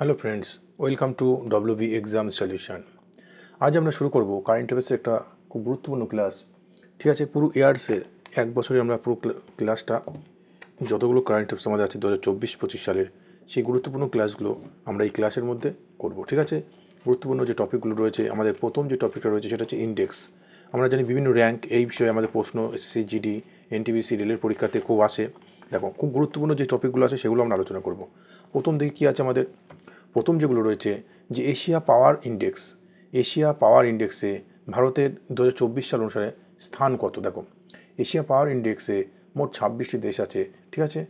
Hello friends, welcome to WB exam solution. আজ আমরা শুরু করব কারেন্ট অ্যাফেয়ার্সের একটা খুব গুরুত্বপূর্ণ ক্লাস। ঠিক আছে, পুরো ইয়ার্সের এক বছরে আমরা পুরো ক্লাসটা যতগুলো কারেন্ট অ্যাফেয়ার্স আমাদের আছে 2024-25 সালের সেই গুরুত্বপূর্ণ ক্লাসগুলো আমরা এই ক্লাসের মধ্যে করব। ঠিক আছে, গুরুত্বপূর্ণ যে টপিকগুলো রয়েছে, আমাদের প্রথম যে টপিকটা রয়েছে সেটা হচ্ছে ইন্ডেক্স। আমরা জানি বিভিন্ন র্যাঙ্ক এই বিষয়ে আমাদের প্রশ্ন এসএসসি, জিডি, এনটিপিসি, রেলের পরীক্ষাতে খুব আসে। দেখো, খুব গুরুত্বপূর্ণ যে টপিকগুলো আছে সেগুলো আমরা আলোচনা করব। প্রথম দিকে কী আছে আমাদের, প্রথম যেগুলো রয়েছে যে এশিয়া পাওয়ার ইন্ডেক্স। এশিয়া পাওয়ার ইন্ডেক্সে ভারতের 2024 সাল অনুসারে স্থান কত? দেখো, এশিয়া পাওয়ার ইন্ডেক্সে মোট 26টি দেশ আছে। ঠিক আছে,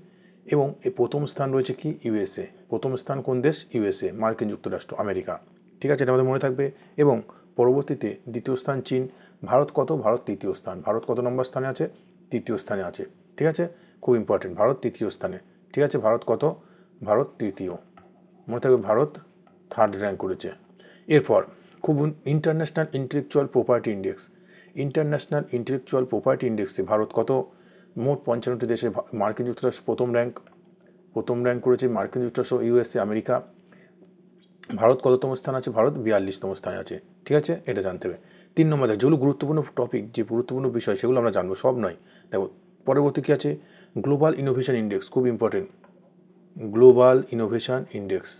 এবং এই প্রথম স্থান রয়েছে কি? ইউএসএ। প্রথম স্থান কোন দেশ? ইউএসএ, মার্কিন যুক্তরাষ্ট্র, আমেরিকা। ঠিক আছে, এটা আমাদের মনে থাকবে। এবং পরবর্তীতে দ্বিতীয় স্থান চীন। ভারত কত? ভারত তৃতীয় স্থান। ভারত কত নম্বর স্থানে আছে? তৃতীয় স্থানে আছে। ঠিক আছে, খুব ইম্পর্টেন্ট, ভারত তৃতীয় স্থানে। ঠিক আছে, ভারত কত? ভারত তৃতীয়। মনে থাকবে ভারত থার্ড র্যাঙ্ক করেছে। এরপর খুব international intellectual property index. International intellectual property ইন্ডেক্সে ভারত কত? মোট 55টি দেশে মার্কিন যুক্তরাষ্ট্র প্রথম র্যাঙ্ক করেছে। মার্কিন যুক্তরাষ্ট্র, ইউএসএ, আমেরিকা। ভারত কততম স্থান আছে? ভারত 42তম স্থানে আছে। ঠিক আছে, এটা জানতে হবে। 3 নম্বর দেখ, যেগুলো গুরুত্বপূর্ণ টপিক, যে গুরুত্বপূর্ণ বিষয় সেগুলো আমরা জানবো, সব নয়। দেখো, পরবর্তী কী আছে? গ্লোবাল ইনোভেশন ইন্ডেক্স, খুব ইম্পর্টেন্ট। গ্লোবাল ইনোভেশন ইন্ডেক্স,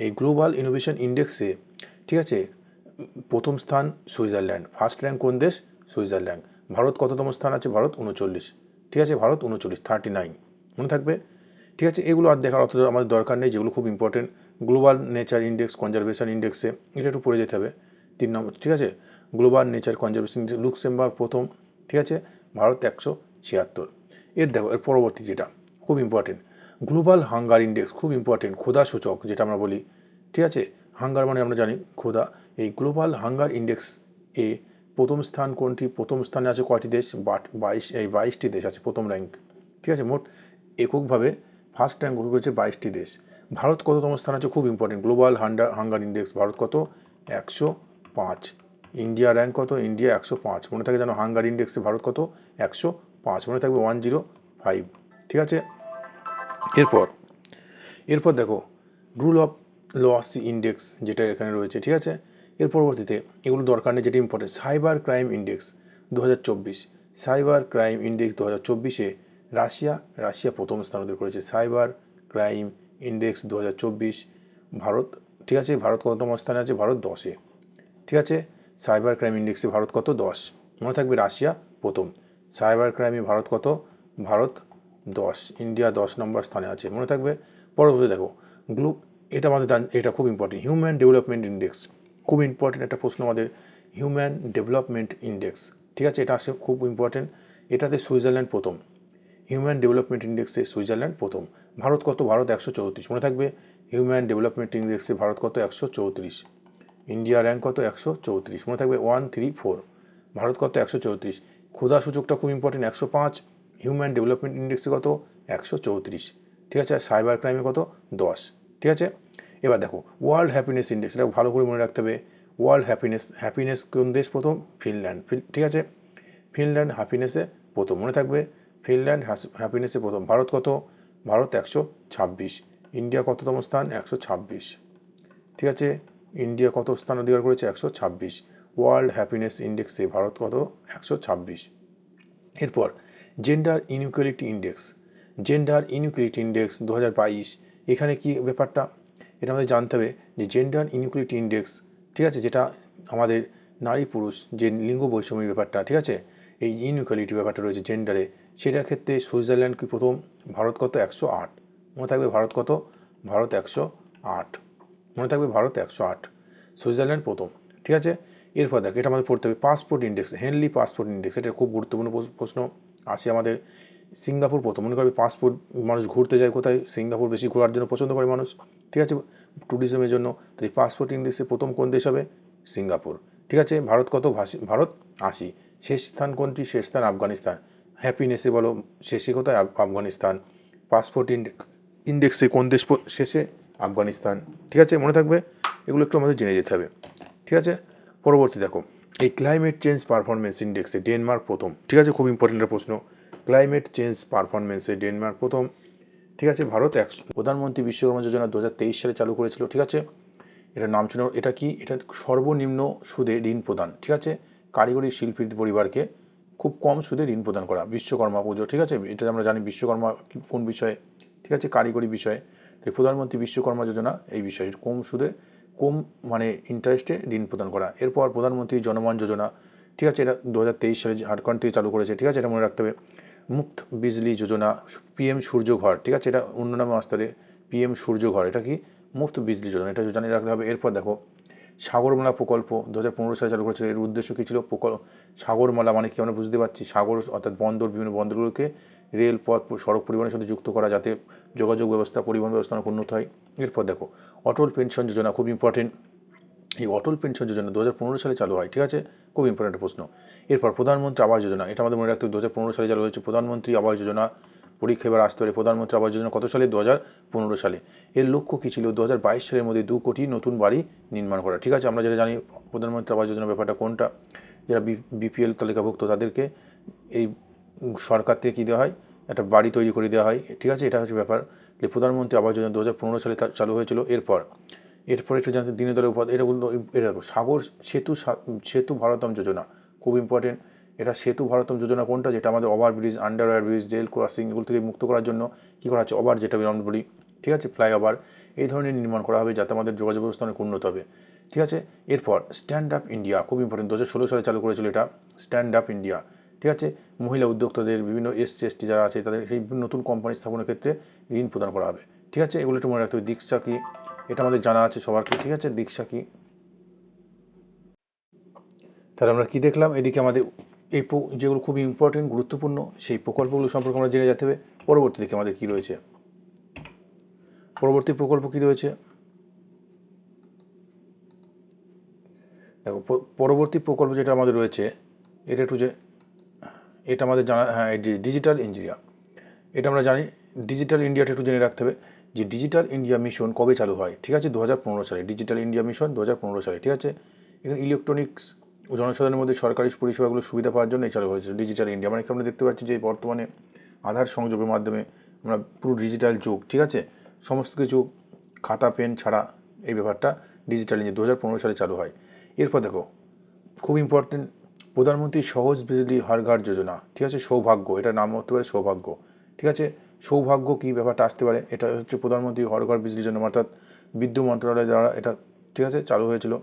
এই গ্লোবাল ইনোভেশন ইন্ডেক্সে, ঠিক আছে, প্রথম স্থান সুইজারল্যান্ড। ফার্স্ট র্যাঙ্ক কোন দেশ? সুইজারল্যান্ড। ভারত কততম স্থান আছে? ভারত 39। ঠিক আছে, ভারত 39, 39 মনে থাকবে। ঠিক আছে, এগুলো আর দেখার অত আমাদের দরকার নেই, যেগুলো খুব important. Global nature index conservation ইন্ডেক্সে এটা একটু পড়ে যেতে হবে। 3 নম্বর, ঠিক আছে, global nature conservation index, Luxembourg প্রথম। ঠিক আছে, ভারত 176। এর দেখো, এর পরবর্তী যেটা খুব ইম্পর্টেন্ট, গ্লোবাল হাঙ্গার ইন্ডেক্স, খুব ইম্পর্টেন্ট, ক্ষুধা সূচক যেটা আমরা বলি। ঠিক আছে, হাঙ্গার মানে আমরা জানি ক্ষুধা। এই গ্লোবাল হাঙ্গার ইন্ডেক্স এ প্রথম স্থান কোনটি? প্রথম স্থানে আছে কয়টি দেশ? 22টি দেশ আছে প্রথম র্যাঙ্ক। ঠিক আছে, মোট এককভাবে ফার্স্ট র্যাঙ্ক করেছে 22টি দেশ। ভারত কততম স্থান আছে? খুব important, global hunger index Bharat কত? 105। ইন্ডিয়া র্যাঙ্ক কত? ইন্ডিয়া 105 মনে থাকে যেন। হাঙ্গার ইন্ডেক্সে ভারত কত? 105 মনে থাকবে, 105। ঠিক আছে, এরপর দেখো, রুল অফ লস ইন্ডেক্স যেটা এখানে রয়েছে। ঠিক আছে, এর পরবর্তীতে এগুলো দরকার নেই, যেটা important, cyber crime index 2024। Cyber crime index 2024-এ রাশিয়া প্রথম স্থান অধিকার করেছে। Cyber crime index 2024 Bharat. ঠিক আছে, ভারত কততম স্থানে আছে? ভারত 10-এ। ঠিক আছে, সাইবার ক্রাইম ইন্ডেক্সে ভারত কত? 10 মনে থাকবে। রাশিয়া প্রথম। সাইবার ক্রাইমে ভারত কত? ভারত 10, ইন্ডিয়া 10 নম্বর স্থানে আছে, মনে থাকবে। পরবর্তী দেখো, এটা আমাদের এটা খুব ইম্পর্টেন্ট, হিউম্যান ডেভেলপমেন্ট ইন্ডেক্স। খুব ইম্পর্টেন্ট একটা প্রশ্ন আমাদের, হিউম্যান ডেভেলপমেন্ট ইন্ডেক্স। ঠিক আছে, এটা আসে খুব ইম্পর্টেন্ট। এটাতে সুইজারল্যান্ড প্রথম। হিউম্যান ডেভেলপমেন্ট ইন্ডেক্সে সুইজারল্যান্ড প্রথম। ভারত কত? ভারত 134 মনে থাকবে। হিউম্যান ডেভেলপমেন্ট ইন্ডেক্সে ভারত কত? 134। ইন্ডিয়া র্যাঙ্ক কত? 134 মনে থাকবে, 134। ভারত কত? 134। ক্ষুধা সূচকটা খুব ইম্পর্টেন্ট, 105। হিউম্যান ডেভেলপমেন্ট ইন্ডেক্সে কত? 134। ঠিক আছে, সাইবার ক্রাইমে কত? 10। ঠিক আছে, এবার দেখো, ওয়ার্ল্ড হ্যাপিনেস ইন্ডেক্স, এটা ভালো করে মনে রাখতে হবে। ওয়ার্ল্ড হ্যাপিনেস কোন দেশ প্রথম? ফিনল্যান্ড। ঠিক আছে, ফিনল্যান্ড হ্যাপিনেসে প্রথম, মনে থাকবে। ফিনল্যান্ড হ্যাপিনেসে প্রথম। ভারত কত? ভারত 126। ইন্ডিয়া কততম স্থান? 126। ঠিক আছে, ইন্ডিয়া কত স্থান অধিকার করেছে? 126। ওয়ার্ল্ড হ্যাপিনেস ইন্ডেক্সে ভারত কত? 126। এরপর gender inequality index. Gender inequality index 2022। এখানে কি ব্যাপারটা, এটা আমাদের জানতে হবে যে জেন্ডার ইনইকুয়ালিটি ইন্ডেক্স, ঠিক আছে, যেটা আমাদের নারী পুরুষ যে লিঙ্গ বৈষম্যের ব্যাপারটা, ঠিক আছে, এই ইনইকুয়ালিটি ব্যাপারটা রয়েছে জেন্ডারে, সেটার ক্ষেত্রে সুইজারল্যান্ড কি প্রথম? ভারত কত? 108 মনে থাকবে। ভারত কত? ভারত 108 মনে থাকবে। ভারত 108, সুইজারল্যান্ড প্রথম। ঠিক আছে, এরপর দেখ, এটা আমাদের পড়তে হবে passport index, Henley passport index, এটা খুব গুরুত্বপূর্ণ প্রশ্ন আসে আমাদের। সিঙ্গাপুর প্রথম, মনে করবে পাসপোর্ট, মানুষ ঘুরতে যায় কোথায়? সিঙ্গাপুর বেশি ঘোরার জন্য পছন্দ করে মানুষ। ঠিক আছে, ট্যুরিজমের জন্য। তাই পাসপোর্ট ইন্ডেক্সে প্রথম কোন দেশ হবে? সিঙ্গাপুর। ঠিক আছে, ভারত কত? ভারত 80। শেষ স্থান কোনটি? শেষ স্থান আফগানিস্তান। হ্যাপিনেসে বলো, শেষে কোথায়? আফগানিস্তান। পাসপোর্ট ইন্ডেক্সে কোন দেশ শেষে? আফগানিস্তান। ঠিক আছে, মনে থাকবে, এগুলো একটু আমাদের জেনে যেতে হবে। ঠিক আছে, পরবর্তী দেখো, এই ক্লাইমেট চেঞ্জ পারফরমেন্স ইন্ডেক্সে ডেনমার্ক প্রথম। ঠিক আছে, খুব ইম্পর্টেন্ট একটা প্রশ্ন। ক্লাইমেট চেঞ্জ পারফরমেন্সে ডেনমার্ক প্রথম। ঠিক আছে। ভারত প্রধানমন্ত্রী বিশ্বকর্মা যোজনা 2023 সালে চালু করেছিল, ঠিক আছে। এটার নাম ছিল, এটা কি, এটা সর্বনিম্ন সুদে ঋণ প্রদান, ঠিক আছে, কারিগরি শিল্পী পরিবারকে খুব কম সুদে ঋণ প্রদান করা, বিশ্বকর্মা পুজো, ঠিক আছে। এটা আমরা জানি বিশ্বকর্মা কোন বিষয়ে, ঠিক আছে, কারিগরি বিষয়ে। তাই প্রধানমন্ত্রী বিশ্বকর্মা যোজনা এই বিষয়ে কম সুদে, কম মানে ইন্টারেস্টে ঋণ প্রদান করা। এরপর প্রধানমন্ত্রী জনমান যোজনা, ঠিক আছে, এটা 2023 সালে ঝাড়খণ্ড থেকে চালু করেছে, ঠিক আছে, এটা মনে রাখতে হবে। মুফত বিজলি যোজনা, PM সূর্যঘর, ঠিক আছে, এটা অন্য নামে আসতে পারে PM সূর্যঘর, এটা কি মুফত বিজলি যোজনা, এটা জানিয়ে রাখতে হবে। এরপর দেখো সাগরমালা প্রকল্প 2015 সালে চালু করেছিল। এর উদ্দেশ্য কী ছিল? সাগরমালা মানে কি আমরা বুঝতে পারছি, সাগর অর্থাৎ বন্দর, বিভিন্ন বন্দরগুলোকে রেলপথ, সড়ক পরিবহনের সাথে যুক্ত করা, যাতে যোগাযোগ ব্যবস্থা, পরিবহন ব্যবস্থা অনেক উন্নত হয়। এরপর দেখো অটল পেনশন যোজনা, খুব ইম্পর্টেন্ট। এই অটল পেনশন যোজনা 2015 সালে চালু হয়, ঠিক আছে, খুব ইম্পর্টেন্ট প্রশ্ন। এরপর প্রধানমন্ত্রী আবাস যোজনা, এটা আমাদের মনে রাখতে হবে 2015 সালে চালু হয়েছে প্রধানমন্ত্রী আবাস যোজনা। পরীক্ষা এবার আসতে পারে, প্রধানমন্ত্রী আবাস যোজনা কত সালে? 2015 সালে। এর লক্ষ্য কী ছিল? 2022 সালের মধ্যে 2 কোটি নতুন বাড়ি নির্মাণ করা, ঠিক আছে। আমরা যেটা জানি প্রধানমন্ত্রী আবাস যোজনার ব্যাপারটা কোনটা, যারা BPL তালিকাভুক্ত তাদেরকে এই সরকার থেকে কী দেওয়া হয়? একটা বাড়ি তৈরি করে দেওয়া হয়, ঠিক আছে। এটা হচ্ছে ব্যাপার। যে প্রধানমন্ত্রী আবাস যোজনা 2015 সালে চালু হয়েছিল। এরপর একটু জানতে দীনদয়াল উপাধ্যায়, এটা বলতো, এটা সাগর সেতু ভারতম যোজনা, খুব ইম্পর্টেন্ট। এটা সেতু ভারতম যোজনা কোনটা? যেটা আমাদের overbridge, underwear bridge, rail crossing, এগুলো থেকে মুক্ত করার জন্য কী করা হচ্ছে? ওভার, যেটা আমরা বলি, ঠিক আছে, ফ্লাইওভার, এই ধরনের নির্মাণ করা হবে, যাতে আমাদের যোগাযোগ ব্যবস্থা অনেক উন্নত হবে, ঠিক আছে। এরপর স্ট্যান্ড আপ ইন্ডিয়া, খুব ইম্পর্টেন্ট, 2016 সালে চালু করেছিল এটা, স্ট্যান্ড আপ ইন্ডিয়া, ঠিক আছে। মহিলা উদ্যোক্তাদের, বিভিন্ন SC/ST যারা আছে তাদের সেই নতুন কোম্পানি স্থাপনের ক্ষেত্রে ঋণ প্রদান করা হবে, ঠিক আছে। এগুলো একটু মনে রাখতে হবে। দীক্ষা কি, এটা আমাদের জানা আছে সবার কি, ঠিক আছে, দীক্ষা কি। তাহলে আমরা কি দেখলাম? এদিকে আমাদের এই যেগুলো খুবই ইম্পর্টেন্ট, গুরুত্বপূর্ণ, সেই প্রকল্পগুলো সম্পর্কে আমরা জেনে যেতে হবে। পরবর্তী দিকে আমাদের কি রয়েছে, পরবর্তী প্রকল্প কি রয়েছে দেখো। পরবর্তী প্রকল্প যেটা আমাদের রয়েছে, এটা একটু এটা আমাদের জানা, হ্যাঁ, এই ডিজিটাল ইন্ডিয়া, এটা আমরা জানি। ডিজিটাল ইন্ডিয়াটা একটু জেনে রাখতে হবে যে ডিজিটাল ইন্ডিয়া মিশন কবে চালু হয়, ঠিক আছে, 2015 সালে। ডিজিটাল ইন্ডিয়া মিশন 2015 সালে, ঠিক আছে। এখানে ইলেকট্রনিক্স ও জনসাধারণের মধ্যে সরকারি পরিষেবাগুলো সুবিধা পাওয়ার জন্য চালু হয়েছে ডিজিটাল ইন্ডিয়া। মানে আমরা দেখতে পাচ্ছি যে বর্তমানে আধার সংযোগের মাধ্যমে আমরা পুরো ডিজিটাল যুগ, ঠিক আছে, সমস্ত কিছু খাতা পেন ছাড়া এই ব্যাপারটা ডিজিটাল ইন্ডিয়া 2015 সালে চালু হয়। এরপর দেখো খুব ইম্পর্টেন্ট, প্রধানমন্ত্রী সহজ বিজলি হর ঘর যোজনা, ঠিক আছে, সৌভাগ্য, এটার নাম হতে পারে সৌভাগ্য, ঠিক আছে। সৌভাগ্য কী ব্যাপারটা আসতে পারে? এটা হচ্ছে প্রধানমন্ত্রী হর ঘর বিজলি যোজনা, অর্থাৎ বিদ্যুৎ মন্ত্রণালয় দ্বারা এটা, ঠিক আছে, চালু হয়েছিল।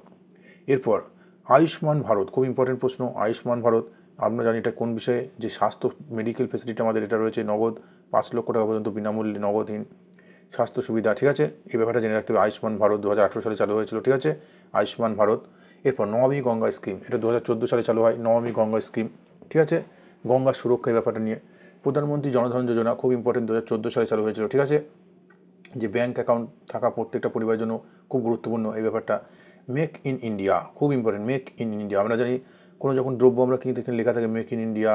এরপর আয়ুষ্মান ভারত, খুব ইম্পর্টেন্ট প্রশ্ন। আয়ুষ্মান ভারত আমরা জানি এটা কোন বিষয়ে, যে স্বাস্থ্য মেডিকেল ফেসিলিটি আমাদের এটা রয়েছে, নগদ 5 লক্ষ টাকা পর্যন্ত বিনামূল্যে নগদহীন স্বাস্থ্য সুবিধা, ঠিক আছে। এই ব্যাপারটা জেনে রাখতে হবে। আয়ুষ্মান ভারত 2018 সালে চালু হয়েছিল, ঠিক আছে, আয়ুষ্মান ভারত। এরপর নমামি গঙ্গা স্কিম, এটা 2014 সালে চালু হয়, নমামি গঙ্গা স্কিম, ঠিক আছে, গঙ্গা সুরক্ষা, এই ব্যাপারটা নিয়ে। প্রধানমন্ত্রী জনধন যোজনা, খুব ইম্পর্টেন্ট, 2014 সালে চালু হয়েছিল, ঠিক আছে, যে ব্যাঙ্ক অ্যাকাউন্ট থাকা প্রত্যেকটা পরিবারের জন্য খুব গুরুত্বপূর্ণ এই ব্যাপারটা। মেক ইন ইন্ডিয়া, খুব ইম্পর্টেন্ট, মেক ইন ইন্ডিয়া। আমরা জানি কোনো যখন দ্রব্য আমরা কিনতে, এখানে লেখা থাকে মেক ইন ইন্ডিয়া,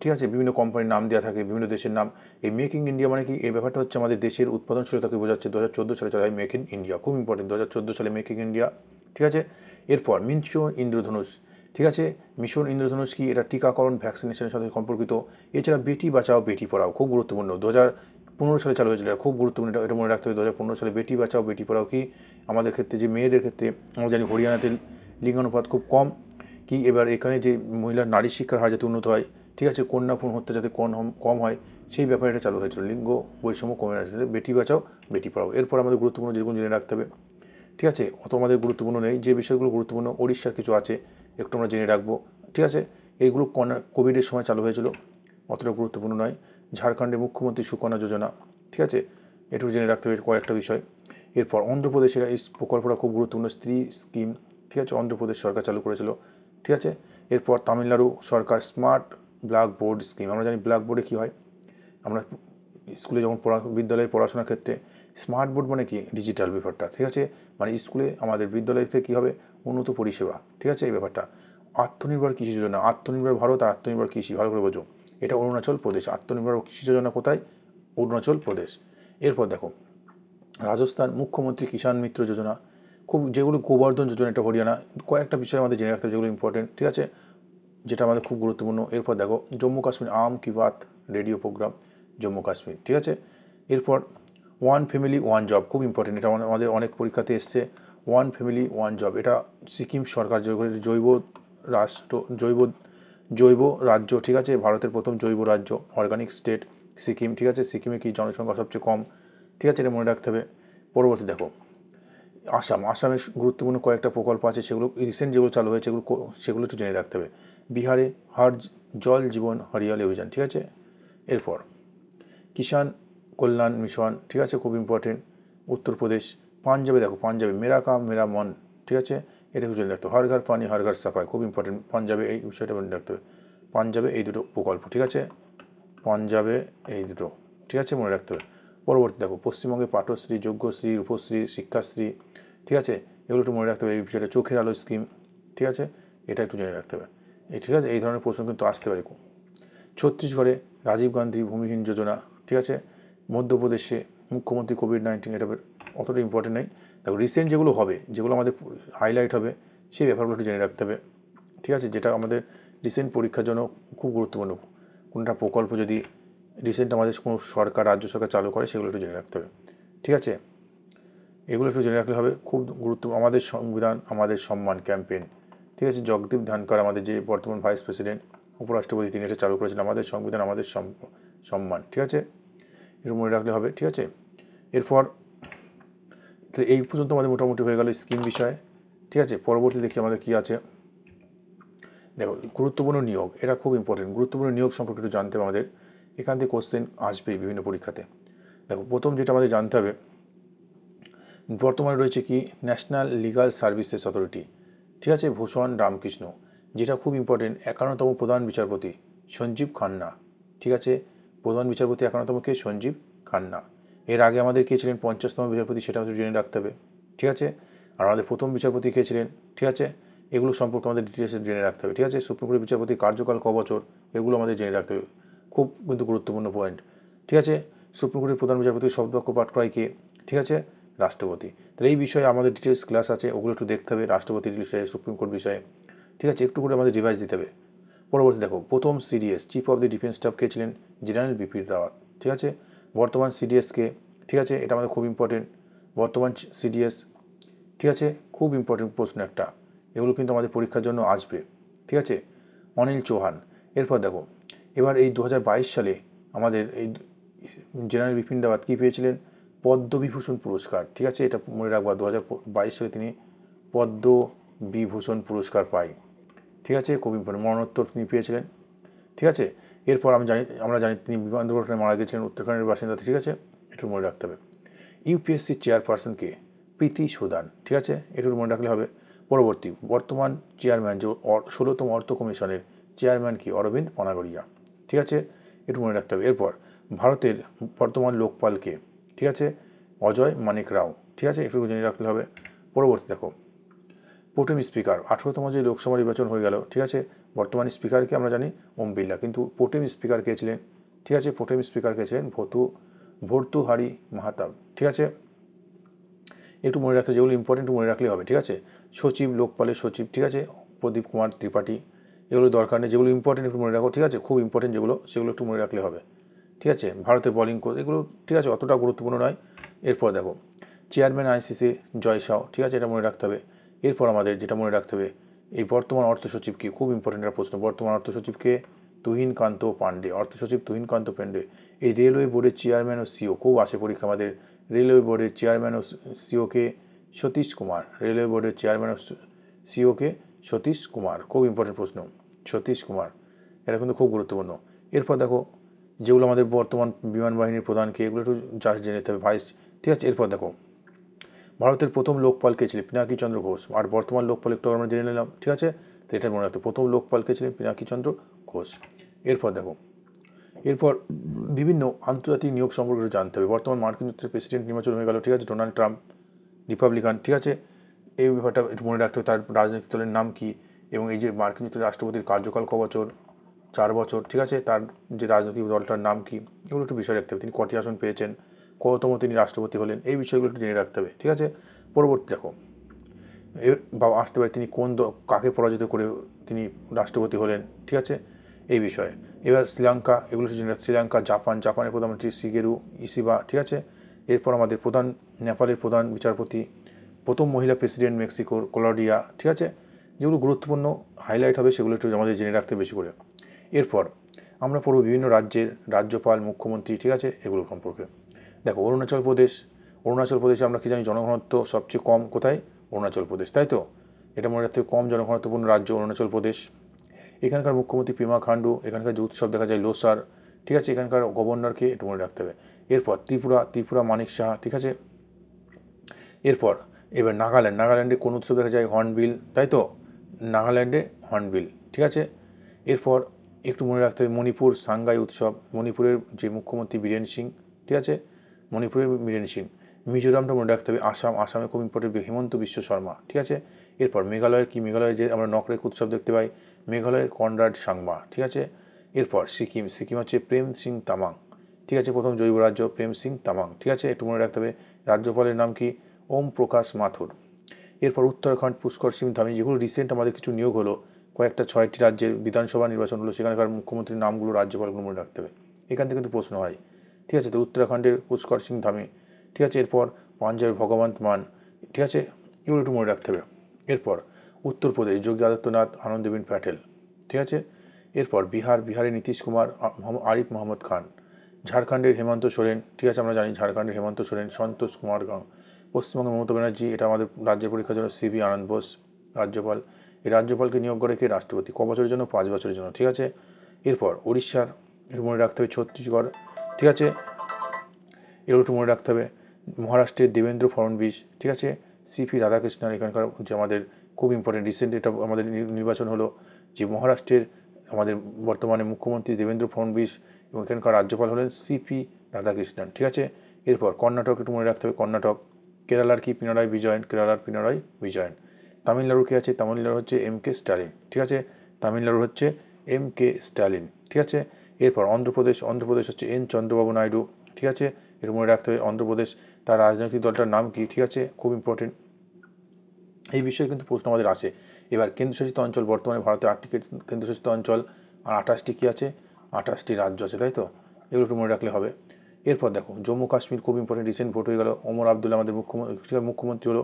ঠিক আছে, বিভিন্ন কোম্পানির নাম দেওয়া থাকে, বিভিন্ন দেশের নাম। এই মেক ইন ইন্ডিয়া মানে কি? এই ব্যাপারটা হচ্ছে আমাদের দেশের উৎপাদনশীলতাকে বোঝাচ্ছে। 2014 সালে চালু হয় মেক ইন ইন্ডিয়া, খুব ইম্পর্টেন্ট, 2014 সালে মেক ইন ইন্ডিয়া, ঠিক আছে। এরপর মিশন ইন্দ্রধনুষ, ঠিক আছে, মিশন ইন্দ্রধনুষ কি? এটা টিকাকরণ, ভ্যাকসিনেশনের সাথে সম্পর্কিত। এছাড়া বেটি বাঁচাও বেটি পড়াও, খুব গুরুত্বপূর্ণ, 2015 সালে চালু হয়েছিল, খুব গুরুত্বপূর্ণ, এটা মনে রাখতে হবে। 2015 সালে বেটি বাঁচাও বেটি পড়াও কি? আমাদের ক্ষেত্রে, যে মেয়েদের ক্ষেত্রে আমরা জানি হরিয়ানাতে লিঙ্গানুপাত খুব কম, কি এবার এখানে যে মহিলার নারী শিক্ষার হার যাতে উন্নত হয়, ঠিক আছে, কন্যা ভ্রূণ হত্যা যাতে কম হয়, সেই ব্যাপারে এটা চালু হয়েছিল। লিঙ্গ বৈষম্য কমে আসছে, বেটি বাঁচাও বেটি পড়াও। এরপর আমাদের গুরুত্বপূর্ণ যেগুলো জেনে রাখতে হবে, ঠিক আছে, অত আমাদের গুরুত্বপূর্ণ নেই, যে বিষয়গুলো গুরুত্বপূর্ণ ওড়িশার কিছু আছে একটু আমরা জেনে রাখবো, ঠিক আছে। এইগুলো কোভিডের সময় চালু হয়েছিল, অতটা গুরুত্বপূর্ণ নয়। ঝাড়খণ্ডের মুখ্যমন্ত্রী সুকন্যা যোজনা, ঠিক আছে, এটুকু জেনে রাখতে হবে কয়েকটা বিষয়। এরপর অন্ধ্রপ্রদেশের এই প্রকল্পটা খুব গুরুত্বপূর্ণ, স্ত্রী স্কিম, ঠিক আছে, অন্ধ্রপ্রদেশ সরকার চালু করেছিল, ঠিক আছে। এরপর তামিলনাড়ু সরকার স্মার্ট ব্ল্যাকবোর্ড স্কিম, আমরা জানি ব্ল্যাকবোর্ডে কী হয়, আমরা স্কুলে যখন বিদ্যালয়ে পড়াশোনার ক্ষেত্রে স্মার্ট বোর্ড মানে কি? ডিজিটাল ব্যাপারটা, ঠিক আছে, মানে স্কুলে আমাদের বিদ্যালয়তে কী হবে? উন্নত পরিষেবা, ঠিক আছে, এই ব্যাপারটা। আত্মনির্ভর কৃষি যোজনা, আত্মনির্ভর ভারত আর আত্মনির্ভর কৃষি, ভালো করে বোঝো, এটা অরুণাচল প্রদেশ। আত্মনির্ভর কৃষি যোজনা কোথায়? অরুণাচল প্রদেশ। এরপর দেখো রাজস্থান মুখ্যমন্ত্রী কিষাণ মিত্র যোজনা, খুব যেগুলো গোবর্ধন যোজনা, এটা হরিয়ানা। কয়েকটা বিষয় আমাদের জেনে রাখতে হবে যেগুলো ইম্পর্টেন্ট, ঠিক আছে, যেটা আমাদের খুব গুরুত্বপূর্ণ। এরপর দেখো জম্মু কাশ্মীর আম কি বাত রেডিও প্রোগ্রাম, জম্মু কাশ্মীর, ঠিক আছে। এরপর ওয়ান ফ্যামিলি ওয়ান জব খুব ইম্পর্টেন্ট, এটা আমাদের অনেক পরীক্ষাতে এসছে। ওয়ান ফ্যামিলি ওয়ান জব, এটা সিকিম সরকার জৈব রাষ্ট্র জৈব রাজ্য, ঠিক আছে, ভারতের প্রথম জৈব রাজ্য, অর্গানিক স্টেট সিকিম, ঠিক আছে। সিকিমে কি জনসংখ্যা সবচেয়ে কম, ঠিক আছে, এটা মনে রাখতে হবে। পরবর্তী দেখো আসামের গুরুত্বপূর্ণ কয়েকটা প্রকল্প আছে, সেগুলো রিসেন্ট যেগুলো চালু হয়েছে সেগুলো একটু জেনে রাখতে হবে। বিহারে জল জীবন হরিয়ালি অভিযান, ঠিক আছে। এরপর কিষাণ কল্যাণ মিশন, ঠিক আছে, খুব ইম্পর্টেন্ট। উত্তরপ্রদেশ, পাঞ্জাবে দেখো, পাঞ্জাবে মেরা কাম মেরা মন, ঠিক আছে, এটা একটু জেনে রাখতে হবে। হর ঘর পানি হর ঘর সাফাই, খুব ইম্পর্টেন্ট, পাঞ্জাবে এই বিষয়টা মনে রাখতে হবে। পাঞ্জাবে এই দুটো প্রকল্প, ঠিক আছে, পাঞ্জাবে এই দুটো, ঠিক আছে, মনে রাখতে হবে। পরবর্তী দেখো পশ্চিমবঙ্গে পাঠশ্রী, যোগ্যশ্রী, রূপশ্রী, শিক্ষাশ্রী, ঠিক আছে, এগুলো একটু মনে রাখতে হবে। এই বিষয়টা চোখের আলো স্কিম, ঠিক আছে, এটা একটু জেনে রাখতে হবে। ঠিক আছে, এই ধরনের প্রশ্ন কিন্তু আসতে পারে। ছত্তিশগড়ে রাজীব গান্ধী ভূমিহীন যোজনা, ঠিক আছে। মধ্যপ্রদেশে মুখ্যমন্ত্রী কোভিড-19, এটা অতটা ইম্পর্টেন্ট নেই। দেখো রিসেন্ট যেগুলো হবে, যেগুলো আমাদের হাইলাইট হবে, সেই ব্যাপারগুলো একটু জেনে রাখতে হবে, ঠিক আছে, যেটা আমাদের রিসেন্ট পরীক্ষার জন্য খুব গুরুত্বপূর্ণ। কোনটা প্রকল্প যদি রিসেন্ট আমাদের কোনো সরকার, রাজ্য সরকার চালু করে, সেগুলো একটু জেনে রাখতে হবে, ঠিক আছে। এগুলো একটু জেনে রাখলে হবে। খুব গুরুত্বপূর্ণ আমাদের সংবিধান আমাদের সম্মান ক্যাম্পেইন, ঠিক আছে। জগদীপ ধনখড় আমাদের যে বর্তমান ভাইস প্রেসিডেন্ট, উপরাষ্ট্রপতি, তিনি এটা চালু করেছেন, আমাদের সংবিধান আমাদের সম্মান, ঠিক আছে, একটু মনে রাখলে হবে, ঠিক আছে। এরপর এই পর্যন্ত আমাদের মোটামুটি হয়ে গেল স্কিম বিষয়ে, ঠিক আছে। পরবর্তী দেখি আমাদের কী আছে। দেখো গুরুত্বপূর্ণ নিয়োগ, এটা খুব ইম্পর্টেন্ট। গুরুত্বপূর্ণ নিয়োগ সম্পর্কে একটু জানতে হবে আমাদের, এখান থেকে কোশ্চেন আসবেই বিভিন্ন পরীক্ষাতে। দেখো প্রথম যেটা আমাদের জানতে হবে, বর্তমানে রয়েছে কি ন্যাশনাল লিগাল সার্ভিসেস অথরিটি, ঠিক আছে, ভূষণ রামকৃষ্ণ, যেটা খুব ইম্পর্টেন্ট। 51তম প্রধান বিচারপতি সঞ্জীব খান্না, ঠিক আছে, প্রধান বিচারপতি 51তম কে সঞ্জীব খান্না। এর আগে আমাদের কে ছিলেন 50তম বিচারপতি, সেটা হচ্ছে জেনে রাখতে হবে, ঠিক আছে। আর আমাদের প্রথম বিচারপতি কে ছিলেন, ঠিক আছে, এগুলো সম্পর্কে আমাদের ডিটেলসে জেনে রাখতে হবে, ঠিক আছে। সুপ্রিম কোর্টের বিচারপতি কার্যকাল ক বছর, এগুলো আমাদের জেনে রাখতে হবে, খুব কিন্তু গুরুত্বপূর্ণ পয়েন্ট, ঠিক আছে। সুপ্রিম কোর্টের প্রধান বিচারপতির শব্দবাক্য পাঠ করায় কে, ঠিক আছে, রাষ্ট্রপতি। তাহলে এই বিষয়ে আমাদের ডিটেলস ক্লাস আছে, ওগুলো একটু দেখতে হবে, রাষ্ট্রপতির বিষয়ে, সুপ্রিম কোর্ট বিষয়ে, ঠিক আছে, একটু করে আমাদের রিভাইজ দিতে হবে। পরবর্তী দেখো প্রথম CDS chief of the defence staff কে ছিলেন, জেনারেল বিপিন রাওয়াত, ঠিক আছে। বর্তমান সিডিএস কে, ঠিক আছে, এটা আমাদের খুব ইম্পর্টেন্ট। বর্তমান সিডিএস, ঠিক আছে, খুব ইম্পর্টেন্ট প্রশ্ন একটা, এগুলো কিন্তু আমাদের পরীক্ষার জন্য আসবে, ঠিক আছে। অনিল চৌহান। এরপর দেখো এবার এই 2022 সালে আমাদের এই জেনারেল বিপিন রাওয়াত কী পেয়েছিলেন, পদ্মবিভূষণ পুরস্কার, ঠিক আছে, এটা মনে রাখবা। 2022 সালে তিনি পদ্মবিভূষণ পুরস্কার পায়, ঠিক আছে, খুব ইম্পর্টেন্ট, মরণোত্তর তিনি পেয়েছিলেন, ঠিক আছে। এরপর আমরা জানি তিনি বিমান দুর্ঘটনায় মারা গেছিলেন, উত্তরাখণ্ডের বাসিন্দা, ঠিক আছে, একটু মনে রাখতে হবে। ইউপিএসসি চেয়ারপারসনকে প্রীতি সুদান, ঠিক আছে, একটু মনে রাখলে হবে। পরবর্তী বর্তমান চেয়ারম্যান যে 16তম অর্থ কমিশনের চেয়ারম্যান কি, অরবিন্দ পানাগড়িয়া, ঠিক আছে, একটু মনে রাখতে হবে। এরপর ভারতের বর্তমান লোকপালকে, ঠিক আছে, অজয় মানিক রাও, ঠিক আছে, একটু জেনে রাখতে হবে। পরবর্তী দেখো প্রোটেম স্পিকার, 18তম যে লোকসভা নির্বাচন হয়ে গেল, ঠিক আছে, বর্তমান স্পিকারকে আমরা জানি ওম বিড়লা, কিন্তু প্রোটেম স্পিকার কে ছিলেন, ঠিক আছে, প্রোটেম স্পিকার কে ছিলেন ভর্তুহারি মাহাতাব, ঠিক আছে, একটু মনে রাখতে, যেগুলো ইম্পর্টেন্ট মনে রাখলে হবে, ঠিক আছে। সচিব, লোকপালের সচিব, ঠিক আছে, প্রদীপ কুমার ত্রিপাঠী, এগুলো দরকার নেই, যেগুলো ইম্পর্টেন্ট একটু মনে রাখো, ঠিক আছে, খুব ইম্পর্টেন্ট যেগুলো, সেগুলো একটু মনে রাখলে হবে, ঠিক আছে। ভারতের বোলিং কোচ, এগুলো ঠিক আছে, অতটা গুরুত্বপূর্ণ নয়। এরপর দেখো চেয়ারম্যান আইসিসি জয় শাহ, ঠিক আছে, এটা মনে রাখতে হবে। এরপর আমাদের যেটা মনে রাখতে হবে, এই বর্তমান অর্থ সচিব কি, খুব ইম্পর্টেন্ট একটা প্রশ্ন, বর্তমান অর্থ সচিবকে তুহিনকান্ত পান্ডে, অর্থ সচিব তুহিনকান্ত পান্ডে। এই রেলওয়ে বোর্ডের চেয়ারম্যান ও সিও, খুব আসে পরীক্ষা আমাদের, রেলওয়ে বোর্ডের চেয়ারম্যান ও সিওকে সতীশ কুমার, রেলওয়ে বোর্ডের চেয়ারম্যান ও সিওকে সতীশ কুমার, খুব ইম্পর্টেন্ট প্রশ্ন, সতীশ কুমার, এটা কিন্তু খুব গুরুত্বপূর্ণ। এরপর দেখো যেগুলো আমাদের বর্তমান বিমান বাহিনীর প্রধানকে, এগুলো একটু জাস্ট জেনে নিতে হবে, ভাইস, ঠিক আছে। এরপর দেখো ভারতের প্রথম লোকপাল কে ছিলেন, পিনাকি চন্দ্র ঘোষ, আর বর্তমান লোকপাল একটু আমরা জেনে নিলাম, ঠিক আছে, তো এটা মনে রাখতে, প্রথম লোকপাল কে ছিলেন পিনাকি চন্দ্র ঘোষ। এরপর দেখো এরপর বিভিন্ন আন্তর্জাতিক নিয়োগ সম্পর্কে জানতে হবে। বর্তমান মার্কিন যুক্তরাষ্ট্রের প্রেসিডেন্ট নির্বাচন হয়ে গেল, ঠিক আছে, ডোনাল্ড ট্রাম্প রিপাবলিকান, ঠিক আছে, এই ব্যাপারটা একটু মনে রাখতে হবে, তার রাজনৈতিক দলের নাম কি, এবং এই যে মার্কিন যুক্তরাষ্ট্রের রাষ্ট্রপতির কার্যকাল ক বছর, 4 বছর, ঠিক আছে, তার যে রাজনৈতিক দলটার নাম কি, এগুলো একটু বিষয় রাখতে হবে। তিনি কটি আসন পেয়েছেন, কততম তিনি রাষ্ট্রপতি হলেন, এই বিষয়গুলো একটু জেনে রাখতে হবে, ঠিক আছে। পরবর্তী দেখো বা আসতে পারে তিনি কাকে পরাজিত করে তিনি রাষ্ট্রপতি হলেন, ঠিক আছে, এই বিষয়ে। এবার শ্রীলঙ্কা, এগুলো শ্রীলঙ্কা, জাপানের প্রধানমন্ত্রী শিগেরু ইসিবা, ঠিক আছে, এরপর আমাদের নেপালের প্রধান বিচারপতি, প্রথম মহিলা প্রেসিডেন্ট মেক্সিকোর ক্লডিয়া, ঠিক আছে। যেগুলো গুরুত্বপূর্ণ হাইলাইট হবে সেগুলো একটু আমাদের জেনে রাখতে বেশি করে। এরপর আমরা পড়ব বিভিন্ন রাজ্যের রাজ্যপাল, মুখ্যমন্ত্রী, ঠিক আছে, এগুলো সম্পর্কে। দেখো অরুণাচল প্রদেশে আমরা কি জানি জনঘনত্ব সবচেয়ে কম কোথায়? অরুণাচল প্রদেশ, তাই তো? এটা মনে রাখতে কম জনঘনত্বপূর্ণ রাজ্য অরুণাচল প্রদেশ। এখানকার মুখ্যমন্ত্রী পেমা খান্ডু, এখানকার যে উৎসব দেখা যায় লোসার, ঠিক আছে। এখানকার গভর্নরকে একটু মনে রাখতে হবে। এরপর ত্রিপুরা মানিক সাহা, ঠিক আছে। এরপর এবার নাগাল্যান্ডে কোন উৎসব দেখা যায়? হর্নবিল, তাই তো? নাগাল্যান্ডে হর্নবিল, ঠিক আছে। এরপর একটু মনে রাখতে হবে মণিপুর সাংগাই উৎসব, মণিপুরের যে মুখ্যমন্ত্রী বীরেন সিং, ঠিক আছে, মণিপুরের বীরেন সিং। মিজোরামটা মনে রাখতে হবে আসামে খুব ইম্পর্টেন্ট হেমন্ত বিশ্ব শর্মা, ঠিক আছে। এরপর মেঘালয়ের যে আমরা নকরেক উৎসব দেখতে পাই, মেঘালয়ের কনরাড সাংমা, ঠিক আছে। এরপর সিকিম হচ্ছে প্রেম সিং তামাং, ঠিক আছে, প্রথম জৈব রাজ্য প্রেম সিং তামাং, ঠিক আছে, একটু মনে রাখতে হবে। রাজ্যপালের নাম কি? ওম প্রকাশ মাথুর। এরপর উত্তরাখণ্ড পুষ্কর সিং ধামি, যেগুলো রিসেন্ট আমাদের কিছু নিয়োগ হলো, কয়েকটা 6টি রাজ্যের বিধানসভা নির্বাচন হলো, সেখানকার মুখ্যমন্ত্রীর নামগুলো, রাজ্যপালগুলো মনে রাখতে হবে। এখান থেকে কিন্তু প্রশ্ন হয়, ঠিক আছে। তো উত্তরাখণ্ডের পুষ্কর সিং ধামি, ঠিক আছে। এরপর পাঞ্জাবের ভগবন্ত মান, ঠিক আছে, এগুলো একটু মনে রাখতে হবে। এরপর উত্তরপ্রদেশ যোগী আদিত্যনাথ, আনন্দীবেন প্যাটেল, ঠিক আছে। এরপর বিহারের নীতিশ কুমার, আরিফ মোহাম্মদ খান। ঝাড়খণ্ডের হেমন্ত সোরেন, ঠিক আছে, আমরা জানি ঝাড়খণ্ডের হেমন্ত সোরেন, সন্তোষ কুমার গাং। পশ্চিমবঙ্গের মমতা ব্যানার্জি, এটা আমাদের রাজ্যের পরীক্ষার জন্য সিভি আনন্দ বোস রাজ্যপাল। এই রাজ্যপালকে নিয়োগ করে কে? রাষ্ট্রপতি। ক বছরের জন্য? 5 বছরের জন্য, ঠিক আছে। এরপর উড়িষ্যার মনে রাখতে হবে ছত্তিশগড়, ঠিক আছে, এগুলো একটু মনে রাখতে হবে। মহারাষ্ট্রের দেবেন্দ্র ফডণবীস, ঠিক আছে। সিপি রাধাকৃষ্ণন, এখানকার যে আমাদের খুব ইম্পর্টেন্ট রিসেন্ট এটা আমাদের নির্বাচন হলো, যে মহারাষ্ট্রের আমাদের বর্তমানে মুখ্যমন্ত্রী দেবেন্দ্র ফডণবীস এবং এখানকার রাজ্যপাল হলেন সিপি রাধাকৃষ্ণন, ঠিক আছে। এরপর কর্ণাটক একটু মনে রাখতে হবে, কর্ণাটক। কেরালার কি? পিনারাই বিজয়ন। তামিলনাড়ু কি আছে? তামিলনাড়ু হচ্ছে MK স্ট্যালিন, ঠিক আছে, তামিলনাড়ু হচ্ছে MK স্ট্যালিন, ঠিক আছে। এরপর অন্ধ্রপ্রদেশ হচ্ছে N চন্দ্রবাবু নাইডু, ঠিক আছে, এটা মনে রাখতে হবে। অন্ধ্রপ্রদেশ, তার রাজনৈতিক দলটার নাম কি? ঠিক আছে, খুব ইম্পর্টেন্ট এই বিষয়ে কিন্তু প্রশ্ন আমাদের আসে। এবার কেন্দ্রশাসিত অঞ্চল, বর্তমানে ভারতে 8টি কেন্দ্রশাসিত অঞ্চল আর 28টি কি আছে? 28টি রাজ্য আছে, তাই তো? এগুলো একটু মনে রাখলে হবে। এরপর দেখো জম্মু কাশ্মীর খুব ইম্পর্টেন্ট, রিসেন্ট ভোট হয়ে গেল। ওমর আবদুল্লা আমাদের মুখ্যমন্ত্রী হলো,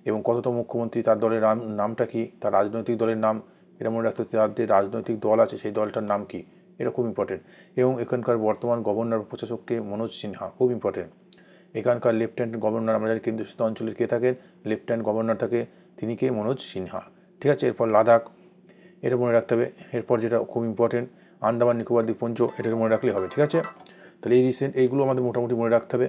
এবং কততম মুখ্যমন্ত্রী, তার দলের নামটা কি, তার রাজনৈতিক দলের নাম, এটা মনে রাখতে হবে। তার যে রাজনৈতিক দল আছে সেই দলটার নাম কি, এটা খুব ইম্পর্টেন্ট। এবং এখানকার বর্তমান গভর্নর প্রশাসককে মনোজ সিনহা, খুব ইম্পর্টেন্ট। এখানকার লেফটেন্যান্ট গভর্নর, আমাদের কেন্দ্রশাসিত অঞ্চলের কে থাকেন? লেফটেন্যান্ট গভর্নর থাকে, তিনি কে? মনোজ সিনহা, ঠিক আছে। এরপর লাদাখ, এটা মনে রাখতে হবে। এরপর যেটা খুব ইম্পর্টেন্ট, আন্দামান নিকোবর দ্বীপপুঞ্জ, এটাকে মনে রাখলেই হবে, ঠিক আছে। তাহলে এইগুলো আমাদের মোটামুটি মনে রাখতে হবে।